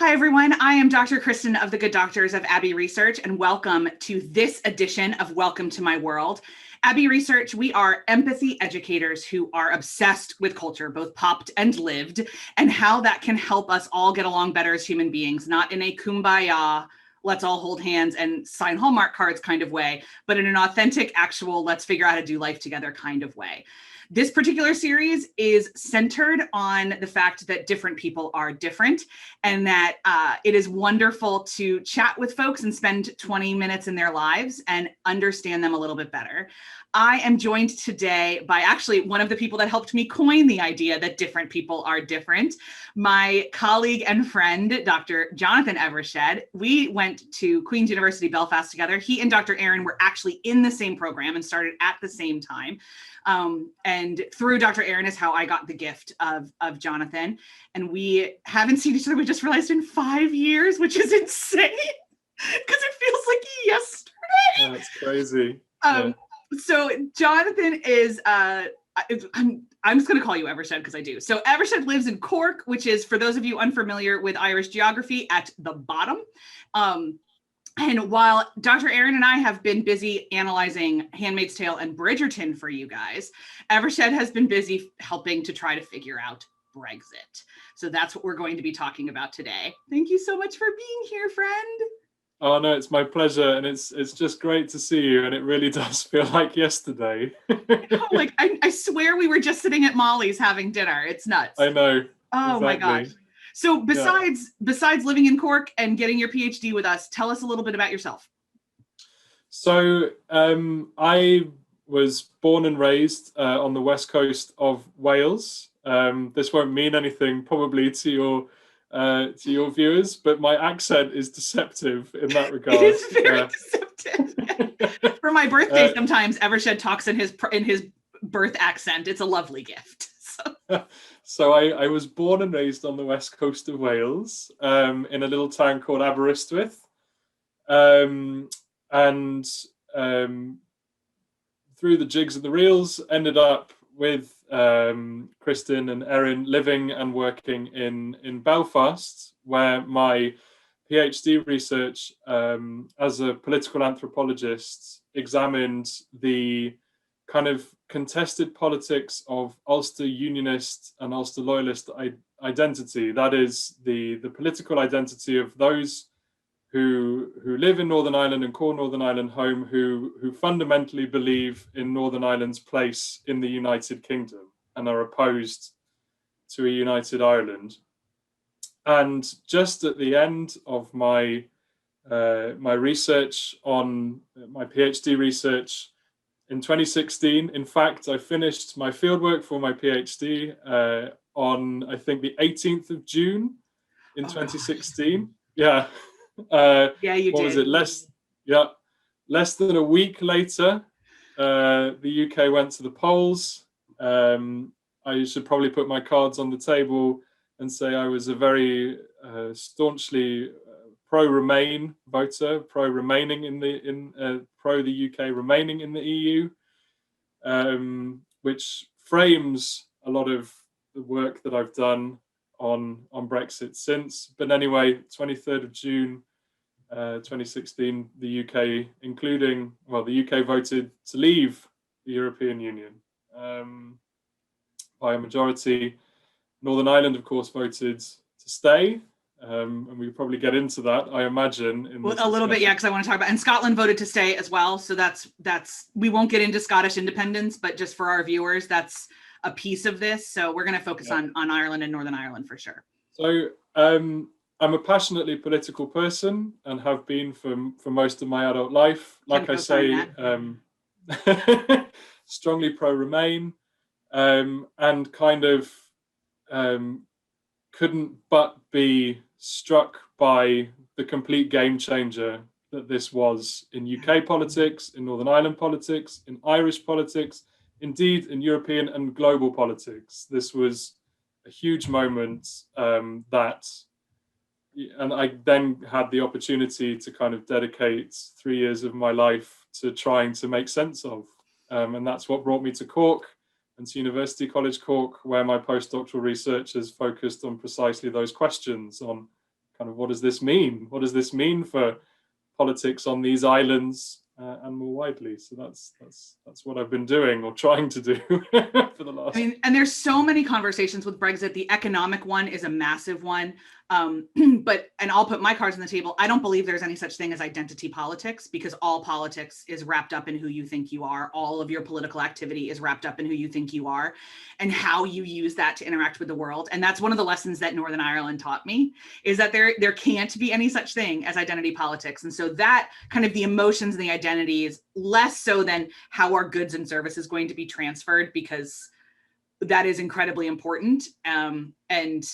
Hi, everyone. I am Dr. Kristen of the Good Doctors of Abbey Research, and welcome to this edition of Welcome to My World. Abbey Research, we are empathy educators who are obsessed with culture, both popped and lived, and how that can help us all get along better as human beings, not in a kumbaya, let's all hold hands and sign Hallmark cards kind of way, but in an authentic, actual, let's figure out how to do life together kind of way. This particular series is centered on the fact that different people are different, and that it is wonderful to chat with folks and spend 20 minutes in their lives and understand them a little bit better. I am joined today by actually one of the people that helped me coin the idea that different people are different, my colleague and friend, Dr. Jonathan Evershed. We went to Queen's University Belfast together. He and Dr. Aaron were actually in the same program and started at the same time. And through Dr. Aaron is how I got the gift of Jonathan. And we haven't seen each other, we just realized, in 5 years, which is insane because it feels like yesterday. That's crazy. So Jonathan is, I'm just going to call you Evershed because I do. So Evershed lives in Cork, which is, for those of you unfamiliar with Irish geography, at the bottom. And while Dr. Aaron and I have been busy analyzing Handmaid's Tale and Bridgerton for you guys, Evershed has been busy helping to try to figure out Brexit. So that's what we're going to be talking about today. Thank you so much for being here, friend. Oh no, it's my pleasure, and it's just great to see you, and it really does feel like yesterday. I swear we were just sitting at Molly's having dinner. It's nuts. I know. Oh exactly. My gosh. So besides living in Cork and getting your PhD with us, tell us a little bit about yourself. So I was born and raised on the west coast of Wales. This won't mean anything probably to your viewers, but my accent is deceptive in that regard. It is very deceptive. For my birthday, sometimes Evershed talks in his birth accent. It's a lovely gift. So I was born and raised on the west coast of Wales, in a little town called Aberystwyth, and through the jigs and the reels, ended up with Kristen and Erin living and working in Belfast, where my PhD research as a political anthropologist examined the kind of contested politics of Ulster Unionist and Ulster Loyalist identity. That is the political identity of those who live in Northern Ireland and call Northern Ireland home, who fundamentally believe in Northern Ireland's place in the United Kingdom and are opposed to a united Ireland. And just at the end of my research on my PhD research in 2016, in fact, I finished my fieldwork for my PhD on, I think, the 18th of June in 2016. Yeah. Yeah, you did. What was it? Less than a week later, the UK went to the polls. I should probably put my cards on the table and say I was a very staunchly pro-Remain voter, pro the UK remaining in the EU, which frames a lot of the work that I've done on Brexit since. But anyway, 23rd of June 2016, the UK, the UK voted to leave the European Union by a majority. Northern Ireland, of course, voted to stay. And we could probably get into that, I imagine. A little bit, yeah, because I want to talk about, and Scotland voted to stay as well. So that's we won't get into Scottish independence, but just for our viewers, that's a piece of this. So we're going to focus on Ireland and Northern Ireland for sure. So I'm a passionately political person and have been for most of my adult life. Like I say, strongly pro-Remain, and kind of couldn't but be struck by the complete game changer that this was in UK politics, in Northern Ireland politics, in Irish politics, indeed in European and global politics. This was a huge moment and I then had the opportunity to kind of dedicate 3 years of my life to trying to make sense of. And that's what brought me to Cork and to University College Cork, where my postdoctoral research is focused on precisely those questions, on kind of what does this mean? What does this mean for politics on these islands and more widely? So that's what I've been doing or trying to do for the last. I mean, and there's so many conversations with Brexit. The economic one is a massive one. And I'll put my cards on the table. I don't believe there's any such thing as identity politics, because all politics is wrapped up in who you think you are. All of your political activity is wrapped up in who you think you are and how you use that to interact with the world. And that's one of the lessons that Northern Ireland taught me, is that there can't be any such thing as identity politics. And so that kind of the emotions and the identity is less so than how our goods and services going to be transferred, because that is incredibly important. And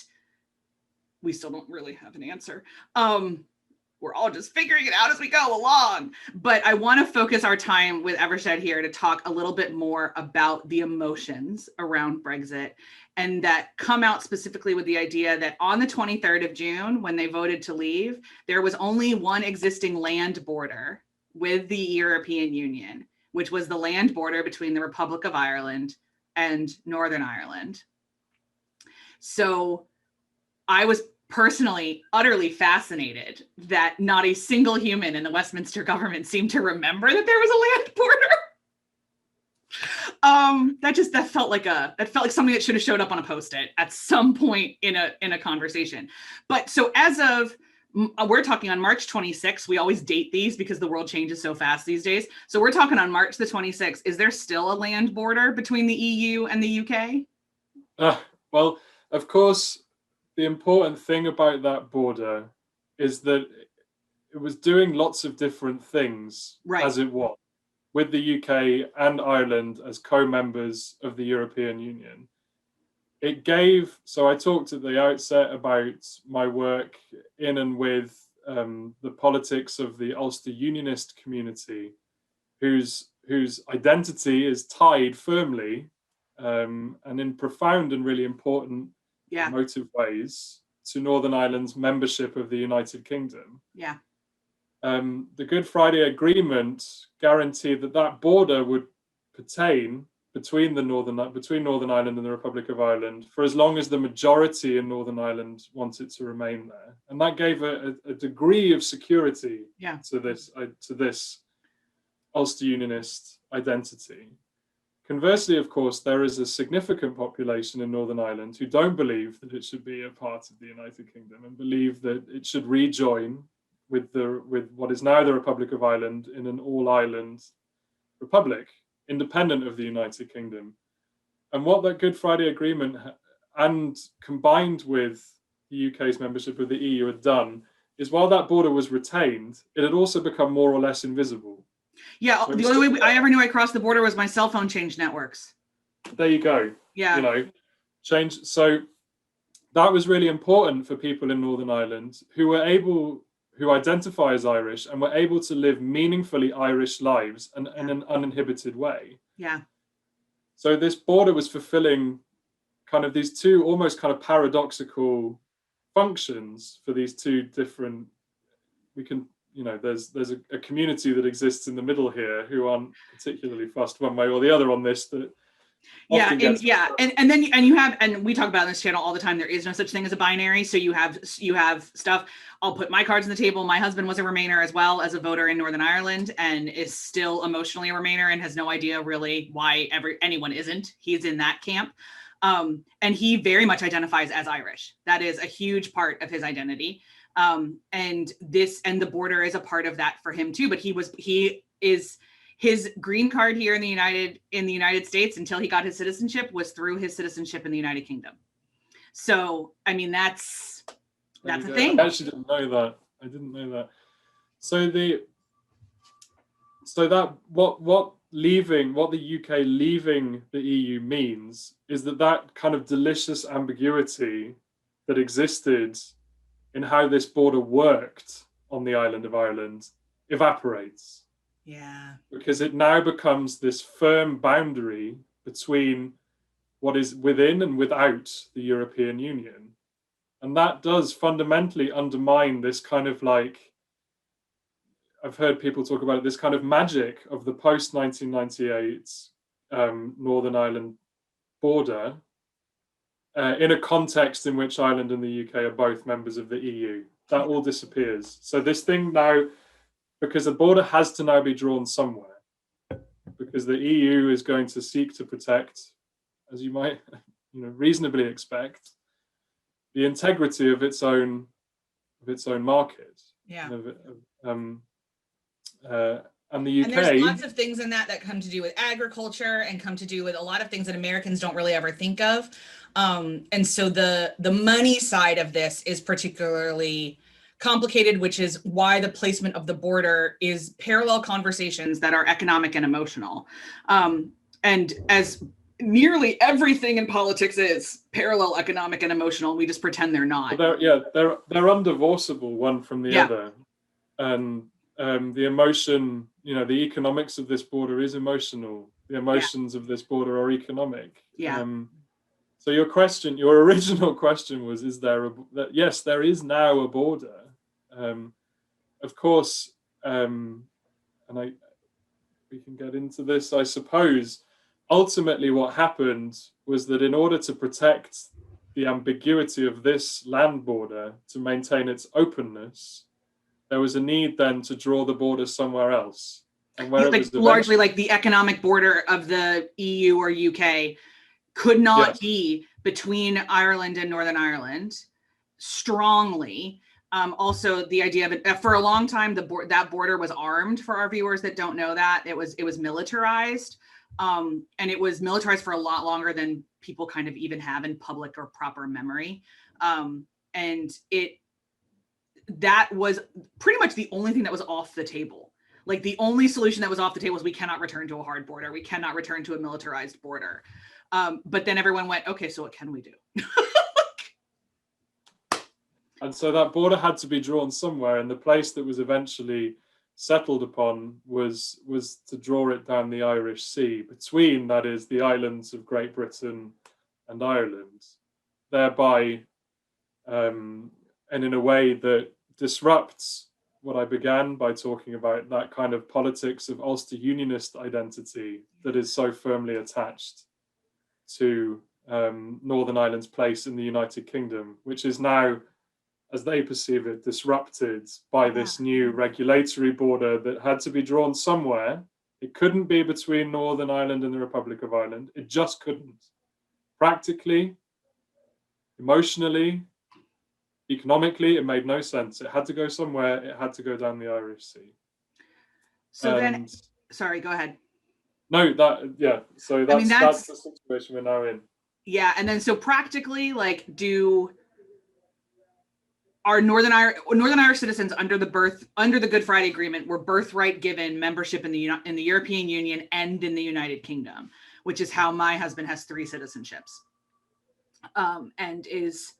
we still don't really have an answer. We're all just figuring it out as we go along. But I want to focus our time with Evershed here to talk a little bit more about the emotions around Brexit, and that come out specifically with the idea that on the 23rd of June, when they voted to leave, there was only one existing land border with the European Union, which was the land border between the Republic of Ireland and Northern Ireland. So I was personally utterly fascinated that not a single human in the Westminster government seemed to remember that there was a land border. That felt like something that should have showed up on a post-it at some point in a conversation. But so as of, we're talking on March 26th. We always date these because the world changes so fast these days. So we're talking on March the 26th. Is there still a land border between the EU and the UK? Well, of course, the important thing about that border is that it was doing lots of different things, right, as it was, with the UK and Ireland as co-members of the European Union. It gave, so I talked at the outset about my work in and with the politics of the Ulster Unionist community, whose identity is tied firmly and in profound and really important emotive ways to Northern Ireland's membership of the United Kingdom. Yeah. The Good Friday Agreement guaranteed that border would pertain between Northern Ireland and the Republic of Ireland for as long as the majority in Northern Ireland wanted to remain there, and that gave a degree of security to this Ulster Unionist identity. Conversely, of course, there is a significant population in Northern Ireland who don't believe that it should be a part of the United Kingdom and believe that it should rejoin with what is now the Republic of Ireland in an all-island republic, independent of the United Kingdom. And what that Good Friday Agreement and combined with the UK's membership of the EU had done is, while that border was retained, it had also become more or less invisible. Yeah, so the only way I ever knew I crossed the border was my cell phone changed networks. There you go. Yeah. Change. So that was really important for people in Northern Ireland who identify as Irish and were able to live meaningfully Irish lives in an uninhibited way. Yeah. So this border was fulfilling kind of these two almost kind of paradoxical functions for these two different, there's a community that exists in the middle here who aren't particularly fussed one way or the other on this. And we talk about on this channel all the time, there is no such thing as a binary. So you have stuff. I'll put my cards on the table. My husband was a Remainer as well as a voter in Northern Ireland, and is still emotionally a Remainer and has no idea really why anyone isn't. He's in that camp. And he very much identifies as Irish. That is a huge part of his identity. And the border is a part of that for him too. But his green card here in the United States until he got his citizenship was through his citizenship in the United Kingdom. So, I mean, that's a thing. I actually didn't know that. I didn't know that. What the UK leaving the EU means is that kind of delicious ambiguity that existed in how this border worked on the island of Ireland evaporates. Yeah. Because it now becomes this firm boundary between what is within and without the European Union. And that does fundamentally undermine this kind of I've heard people talk about it, this kind of magic of the post-1998 Northern Ireland border in a context in which Ireland and the UK are both members of the EU. That all disappears. So this thing now, because the border has to now be drawn somewhere, because the EU is going to seek to protect, as you might reasonably expect, the integrity of its own market. Yeah. And the UK. And there's lots of things in that come to do with agriculture and come to do with a lot of things that Americans don't really ever think of. And so the money side of this is particularly complicated, which is why the placement of the border is parallel conversations that are economic and emotional. And as nearly everything in politics is parallel economic and emotional, we just pretend they're not. Well, they're undivorceable one from the other. And the emotion, the economics of this border is emotional. The emotions of this border are economic. So your original question was, yes, there is now a border. Of course, and we can get into this, I suppose. Ultimately, what happened was that in order to protect the ambiguity of this land border, to maintain its openness, there was a need then to draw the border somewhere else. And where largely like the economic border of the EU or UK could not be between Ireland and Northern Ireland strongly. Also, the idea of it for a long time, that border was armed. For our viewers that don't know that, it was militarized, and it was militarized for a lot longer than people kind of even have in public or proper memory. And that was pretty much the only thing that was off the table. Like the only solution that was off the table was we cannot return to a hard border. We cannot return to a militarized border. But then everyone went, okay, so what can we do? And so that border had to be drawn somewhere, and the place that was eventually settled upon was to draw it down the Irish Sea, between, that is, the islands of Great Britain and Ireland, thereby, and in a way that disrupts what I began by talking about, that kind of politics of Ulster Unionist identity that is so firmly attached to Northern Ireland's place in the United Kingdom, which is now, as they perceive it, disrupted by this new regulatory border that had to be drawn somewhere. It couldn't be between Northern Ireland and the Republic of Ireland. It just couldn't. Practically, emotionally, economically, it made no sense. It had to go somewhere. It had to go down the Irish Sea. So sorry, go ahead. No, so that's the situation we're now in. Yeah, and then so practically, like, our Northern Irish citizens under the Good Friday Agreement were birthright given membership in the European Union and in the United Kingdom, which is how my husband has 3 citizenships, and is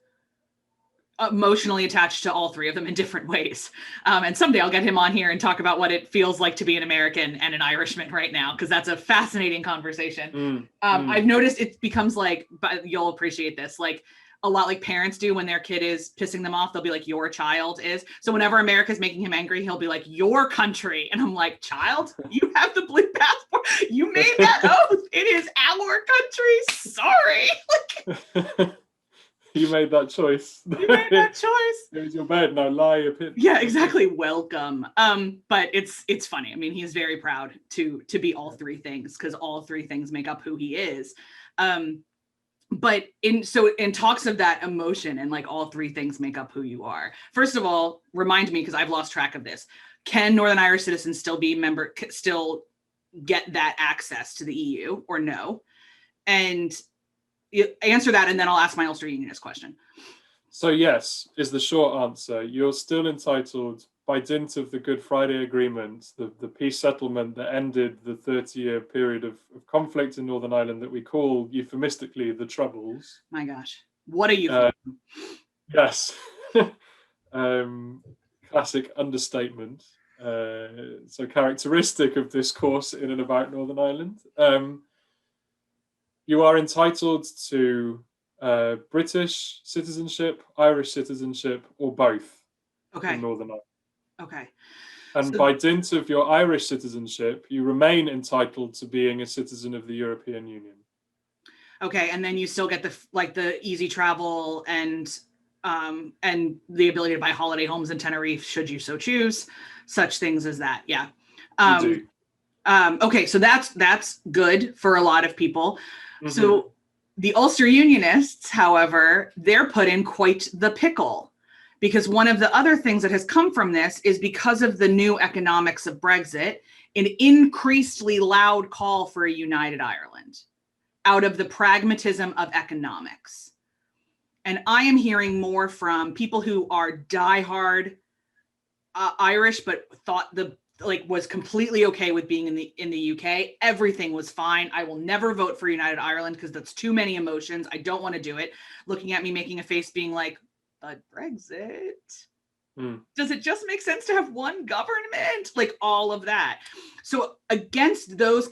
emotionally attached to all 3 of them in different ways. And someday I'll get him on here and talk about what it feels like to be an American and an Irishman right now, because that's a fascinating conversation. I've noticed it becomes like, but you'll appreciate this, like a lot like parents do when their kid is pissing them off. They'll be like, your child is. So whenever America's making him angry, he'll be like, your country. And I'm like, child, you have the blue passport. You made that oath. It is our country. Sorry. You made that choice. You made that choice. There's your bed. Now lie a pit. Yeah, exactly. Welcome. But it's funny. I mean, he's very proud to be all 3 things, because all 3 things make up who he is. But in talks of that emotion and like all 3 things make up who you are. First of all, remind me, because I've lost track of this. Can Northern Irish citizens still get that access to the EU or no? And you answer that, and then I'll ask my Ulster Unionist question. So yes, is the short answer. You're still entitled, by dint of the Good Friday Agreement, the peace settlement that ended the 30-year period of conflict in Northern Ireland that we call euphemistically the Troubles. My gosh, what a euphemism. Yes. Classic understatement. So characteristic of discourse in and about Northern Ireland. You are entitled to British citizenship, Irish citizenship, or both in Northern Ireland. Okay. And by dint of your Irish citizenship, you remain entitled to being a citizen of the European Union. Okay, and then you still get the easy travel and and the ability to buy holiday homes in Tenerife, should you so choose, such things as that. Yeah. You do. Okay, so that's good for a lot of people. Mhm. So the Ulster Unionists, however, they're put in quite the pickle, because one of the other things that has come from this is, because of the new economics of Brexit, an increasingly loud call for a united Ireland out of the pragmatism of economics. And I am hearing more from people who are diehard Irish, but thought was completely okay with being in the UK. Everything was fine. I will never vote for United Ireland because that's too many emotions. I don't want to do it. Looking at me, making a face, being like, but Brexit? Does it just make sense to have one government? Like all of that. So against those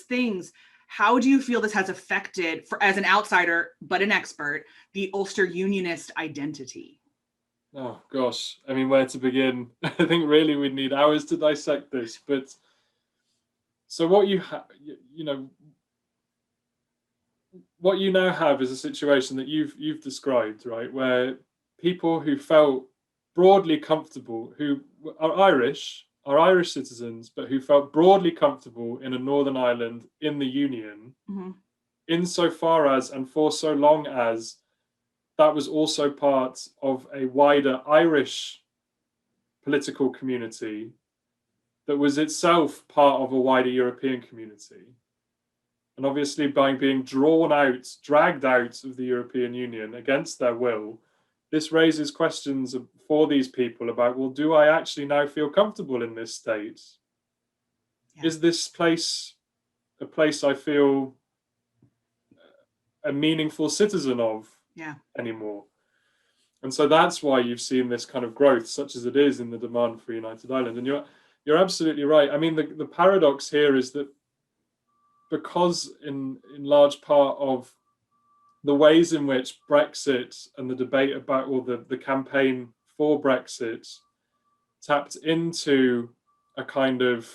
things, how do you feel this has affected, as an outsider but an expert, the Ulster Unionist identity? Oh gosh, I mean, where to begin? I think really we'd need hours to dissect this. But so what you what you now have is a situation that you've described, right, where people who felt broadly comfortable, who are Irish citizens, but who felt broadly comfortable in a Northern Ireland in the Union, insofar as and for so long as that was also part of a wider Irish political community that was itself part of a wider European community. And obviously, by being dragged out of the European Union against their will, this raises questions for these people about, well, do I actually now feel comfortable in this state? Yeah. Is this place a place I feel a meaningful citizen of anymore? And so that's why you've seen this kind of growth, such as it is, in the demand for United Ireland. And you're absolutely right. I mean, the paradox here is that because in large part of the ways in which Brexit and the debate about, or the campaign for Brexit tapped into a kind of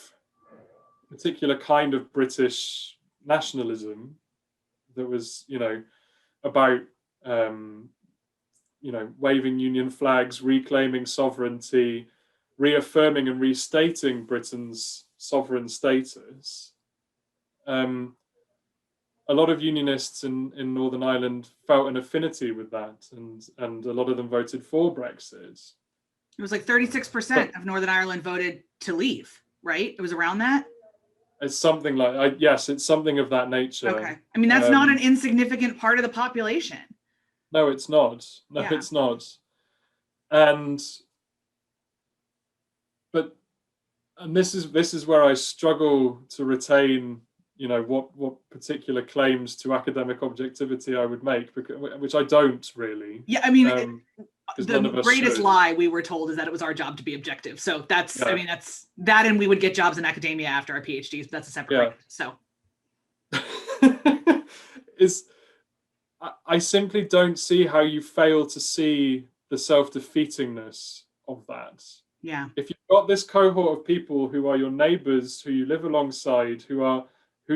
particular kind of British nationalism that was, about waving Union flags, reclaiming sovereignty, reaffirming and restating Britain's sovereign status. A lot of Unionists in Northern Ireland felt an affinity with that, and a lot of them voted for Brexit. It was like 36% of Northern Ireland voted to leave, right? It was around that? It's something like, yes, it's something of that nature. Okay. I mean, that's not an insignificant part of the population. No, it's not. No, yeah. It's not. And this is where I struggle to retain, what particular claims to academic objectivity I would make, which I don't really. Yeah, I mean, the greatest lie we were told is that it was our job to be objective. So that's, I mean, that's that, and we would get jobs in academia after our PhDs. But that's a separate. So. I simply don't see how you fail to see the self-defeatingness of that. Yeah. If you've got this cohort of people who are your neighbors, who you live alongside, who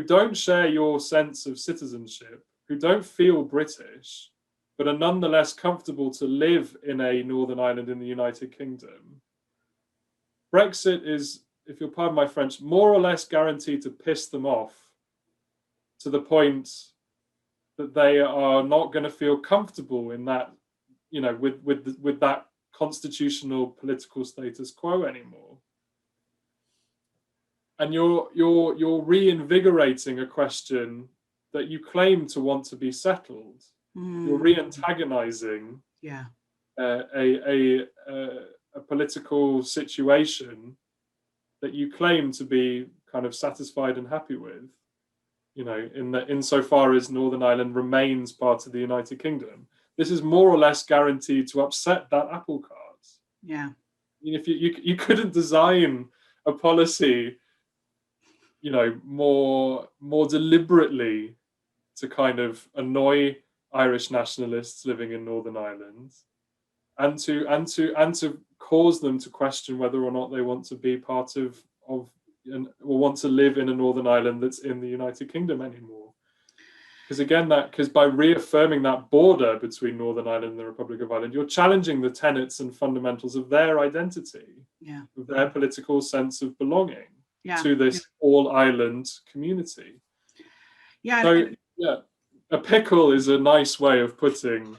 don't share your sense of citizenship, who don't feel British, but are nonetheless comfortable to live in a Northern Ireland in the United Kingdom, Brexit is, if you'll pardon my French, more or less guaranteed to piss them off to the point that they are not going to feel comfortable in that, with that constitutional political status quo anymore. And you're reinvigorating a question that you claim to want to be settled. You're re-antagonizing a political situation that you claim to be kind of satisfied and happy with. Insofar as Northern Ireland remains part of the United Kingdom, this is more or less guaranteed to upset that apple cart. Yeah. I mean, if you couldn't design a policy, more deliberately to kind of annoy Irish nationalists living in Northern Ireland, and to cause them to question whether or not they want to be part of or want to live in a Northern Ireland that's in the United Kingdom anymore. Because by reaffirming that border between Northern Ireland and the Republic of Ireland, you're challenging the tenets and fundamentals of their identity, of their political sense of belonging to this all Ireland community. A pickle is a nice way of putting.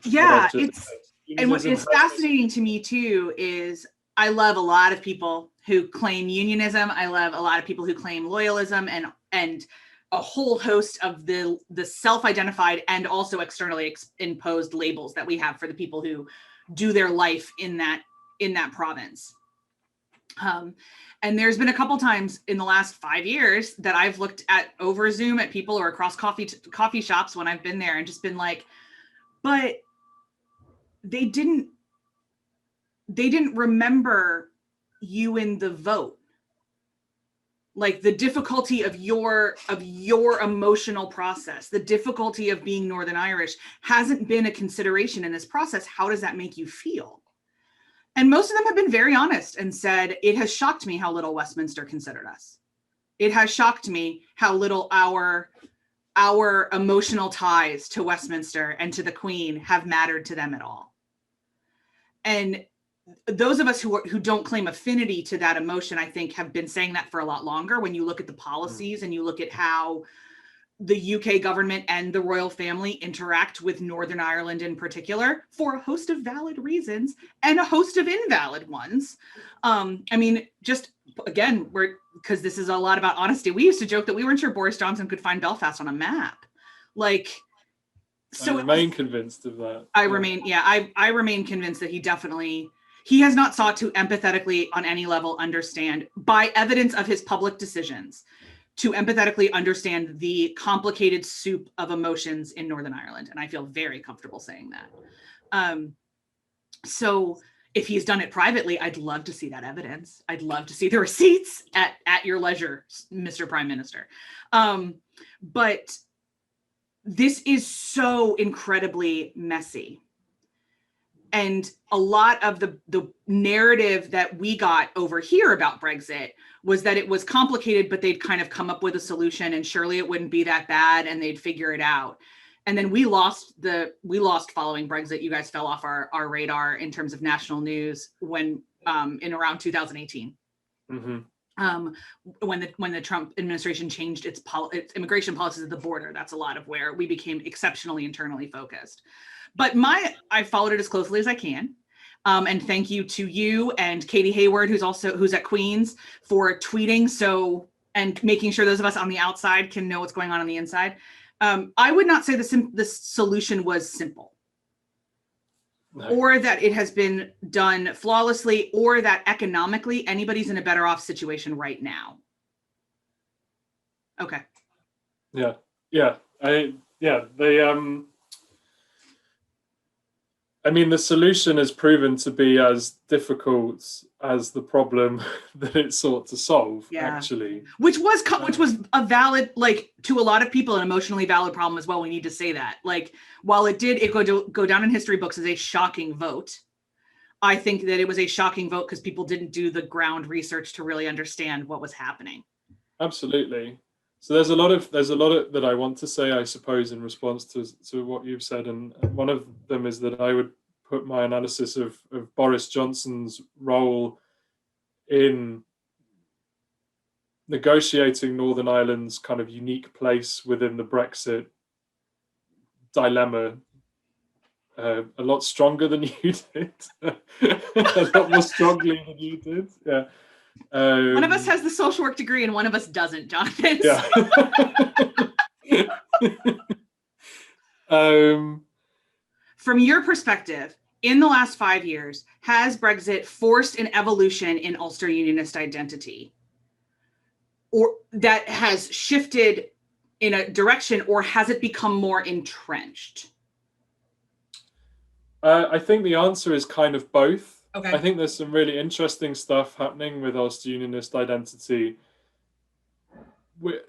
And what is fascinating to me too is I love a lot of people who claim unionism. I love a lot of people who claim loyalism and a whole host of the self-identified and also externally imposed labels that we have for the people who do their life in that province. And there's been a couple times in the last 5 years that I've looked at over Zoom at people or across coffee shops when I've been there and just been like, but they didn't remember you in the vote. Like the difficulty of your emotional process, the difficulty of being Northern Irish hasn't been a consideration in this process. How does that make you feel? And most of them have been very honest and said, it has shocked me how little Westminster considered us. It has shocked me how little our emotional ties to Westminster and to the Queen have mattered to them at all. And those of us who don't claim affinity to that emotion, I think, have been saying that for a lot longer. When you look at the policies and you look at how the UK government and the royal family interact with Northern Ireland in particular for a host of valid reasons and a host of invalid ones. I mean, just again, because this is a lot about honesty. We used to joke that we weren't sure Boris Johnson could find Belfast on a map. Like, so I remain convinced of that. I remain convinced that he has not sought to empathetically on any level understand, by evidence of his public decisions, to empathetically understand the complicated soup of emotions in Northern Ireland. And I feel very comfortable saying that. So if he's done it privately, I'd love to see that evidence. I'd love to see the receipts at your leisure, Mr. Prime Minister. But this is so incredibly messy. And a lot of the narrative that we got over here about Brexit was that it was complicated, but they'd kind of come up with a solution and surely it wouldn't be that bad and they'd figure it out. And then we lost following Brexit. You guys fell off our radar in terms of national news when in around 2018. Mm-hmm. When the Trump administration changed its immigration policies at the border. That's a lot of where we became exceptionally internally focused. But I followed it as closely as I can. And thank you to you and Katie Hayward, who's at Queen's, for tweeting and making sure those of us on the outside can know what's going on the inside. I would not say the solution was simple, or that it has been done flawlessly, or that economically anybody's in a better off situation right now. Okay. I mean, the solution has proven to be as difficult as the problem that it sought to solve, actually. Which was a valid, like, to a lot of people, an emotionally valid problem as well. We need to say that. Like, while it go down in history books as a shocking vote, I think that it was a shocking vote because people didn't do the ground research to really understand what was happening. Absolutely. So there's a lot of that I want to say, I suppose, in response to what you've said, and one of them is that I would put my analysis of Boris Johnson's role in negotiating Northern Ireland's kind of unique place within the Brexit dilemma a lot stronger than you did, a lot more strongly than you did. Yeah. One of us has the social work degree and one of us doesn't, Jonathan. Yeah. From your perspective, in the last 5 years, has Brexit forced an evolution in Ulster Unionist identity, or that has shifted in a direction, or has it become more entrenched? I think the answer is kind of both. Okay. I think there's some really interesting stuff happening with Ulster Unionist identity,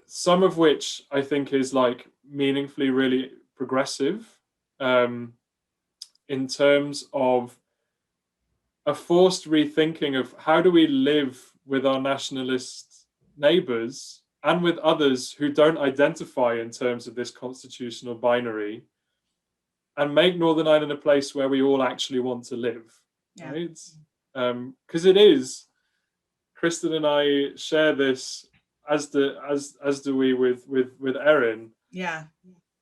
some of which I think is like meaningfully really progressive in terms of a forced rethinking of how do we live with our nationalist neighbours and with others who don't identify in terms of this constitutional binary, and make Northern Ireland a place where we all actually want to live, right? Because it is. Kristen and I share this, as do we with Erin. Yeah.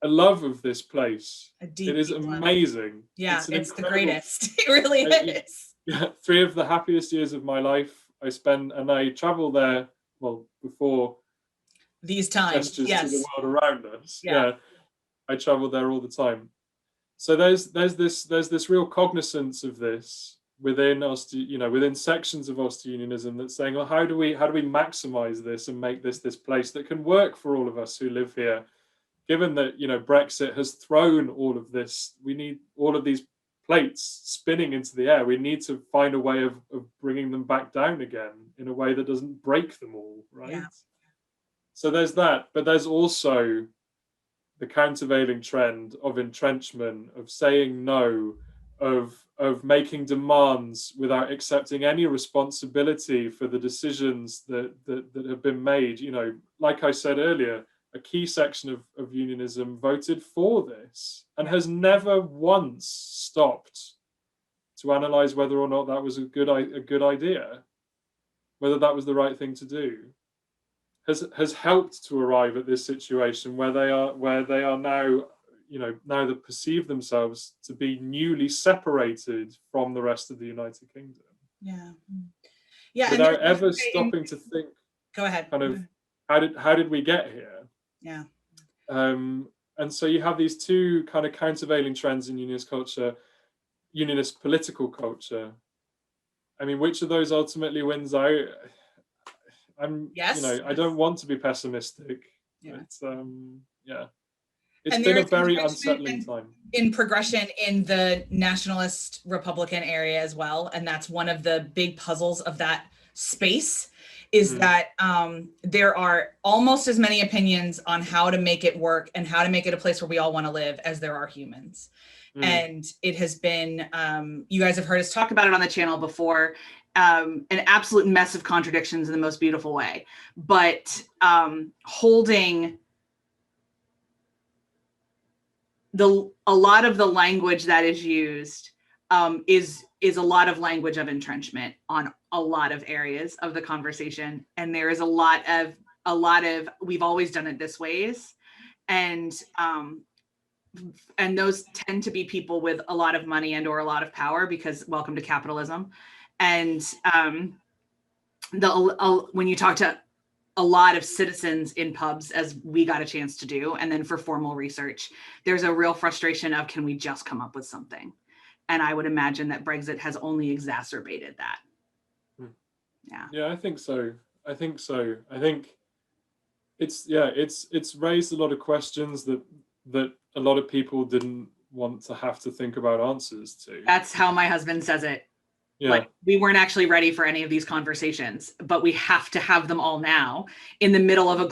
A love of this place. A deep, it is deep amazing. Love. Yeah, it's the greatest. It really is. Yeah, 3 of the happiest years of my life I spent, and I travel there. Well, before these times, gestures to the world around us. Yeah, I travel there all the time. So there's this real cognizance of this within Ulster, within sections of Ulster Unionism, that's saying, well, how do we maximize this and make this place that can work for all of us who live here? Given that Brexit has thrown all of this, we need all of these plates spinning into the air. We need to find a way of bringing them back down again in a way that doesn't break them all, right? Yeah. So there's that, but there's also the countervailing trend of entrenchment, of saying no, of making demands without accepting any responsibility for the decisions that have been made. Like I said earlier, a key section of unionism voted for this and has never once stopped to analyze whether or not that was a good idea, whether that was the right thing to do. Has helped to arrive at this situation where they are now, now they perceive themselves to be newly separated from the rest of the United Kingdom. Yeah. Without ever stopping to think. Go ahead. Kind of, how did we get here? Yeah. And so you have these two kind of countervailing trends in unionist culture, unionist political culture. I mean, which of those ultimately wins out? I don't want to be pessimistic. Yeah. It's been a very unsettling time. In progression in the nationalist Republican area as well, and that's one of the big puzzles of that space. Is that there are almost as many opinions on how to make it work and how to make it a place where we all want to live as there are humans. And it has been, you guys have heard us talk about it on the channel before, an absolute mess of contradictions in the most beautiful way. But holding a lot of the language that is used is a lot of language of entrenchment on a lot of areas of the conversation. And there is a lot of we've always done it this ways. And those tend to be people with a lot of money and or a lot of power, because welcome to capitalism. And when you talk to a lot of citizens in pubs, as we got a chance to do, and then for formal research, there's a real frustration of, can we just come up with something? And I would imagine that Brexit has only exacerbated that. Yeah, I think so. I think it's raised a lot of questions that a lot of people didn't want to have to think about answers to. That's how my husband says it. Yeah. Like, we weren't actually ready for any of these conversations, but we have to have them all now in the middle of a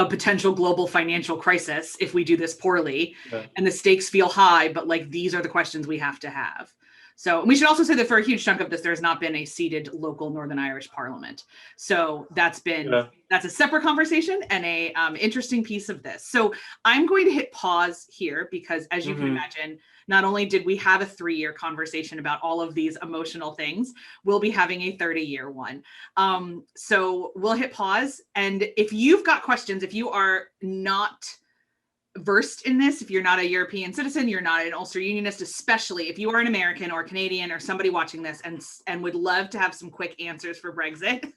potential global financial crisis if we do this poorly. Yeah. And the stakes feel high, but like, these are the questions we have to have. So we should also say that for a huge chunk of this, there's not been a seated local Northern Irish Parliament. So that's a separate conversation and a interesting piece of this. So I'm going to hit pause here because, as you can imagine, not only did we have a 3-year conversation about all of these emotional things, we'll be having a 30-year one. So we'll hit pause. And if you've got questions, if you are not versed in this, if you're not a European citizen, you're not an Ulster Unionist, especially if you are an American or Canadian or somebody watching this and would love to have some quick answers for Brexit,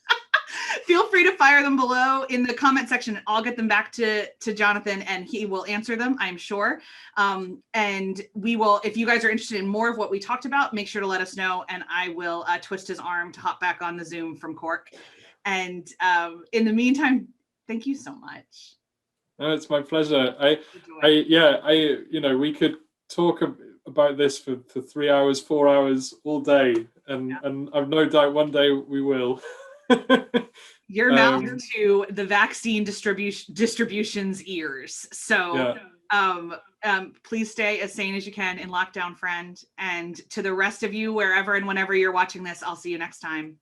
feel free to fire them below in the comment section. I'll get them back to Jonathan and he will answer them, I'm sure. And we will, if you guys are interested in more of what we talked about, make sure to let us know, and I will twist his arm to hop back on the Zoom from Cork. And in the meantime, thank you so much. No, it's my pleasure. We could talk about this for 3 hours, 4 hours, all day, and I've no doubt one day we will. Your mouth to the vaccine distribution's ears. So please stay as sane as you can in lockdown, friend. And to the rest of you, wherever and whenever you're watching this, I'll see you next time.